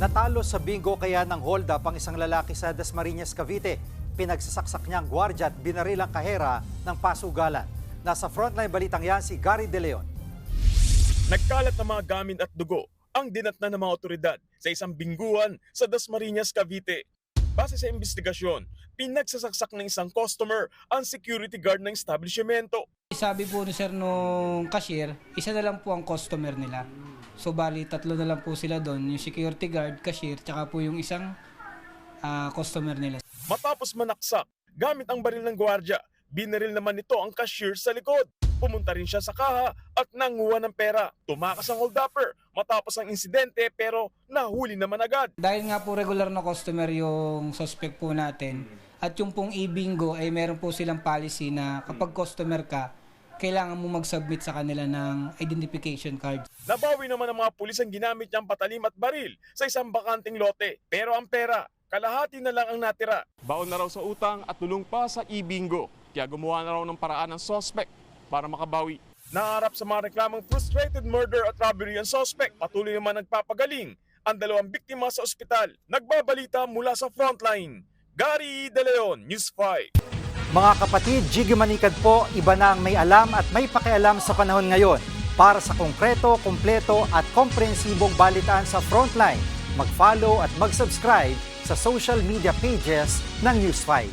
Natalo sa bingo kaya ng hold up ang isang lalaki sa Dasmariñas, Cavite. Pinagsasaksak niya ang gwardya at binaril ang kahera ng pasugalan. Nasa frontline balitang yan si Gary De Leon. Nagkalat na mga gamit at dugo ang dinatnan ng mga otoridad sa isang bingguan sa Dasmariñas, Cavite. Base sa investigasyon, pinagsasaksak ng isang customer ang security guard ng establishmento. Sabi po ni sir nung cashier, isa na lang po ang customer nila. So bali, tatlo na lang po sila doon, yung security guard, cashier, tsaka po yung isang customer nila. Matapos manaksak, gamit ang baril ng gwardya, binaril naman nito ang cashier sa likod. Pumunta rin siya sa kaha at nanguha ng pera. Tumakas ang hold-upper matapos ang insidente pero nahuli naman agad. Dahil nga po regular na customer yung suspect po natin, at yung pong e-bingo ay meron po silang policy na kapag customer ka, kailangan mo mag-submit sa kanila ng identification card. Nabawi naman ng mga pulis ang ginamit niyang patalim at baril sa isang bakanting lote. Pero ang pera, kalahati na lang ang natira. Baon na raw sa utang at tulong pa sa e-bingo. Kaya gumawa na raw ng paraan ng suspect para makabawi. Naharap sa mga reklamang frustrated murder at robbery ang suspect. Patuloy naman nagpapagaling ang dalawang biktima sa ospital. Nagbabalita mula sa frontline. Gary De Leon, News 5. Mga kapatid, Jiggy Manikad po, iba na ang may alam at may pakialam sa panahon ngayon. Para sa konkreto, kumpleto at komprehensibong balitaan sa Frontline, mag-follow at mag-subscribe sa social media pages ng News 5.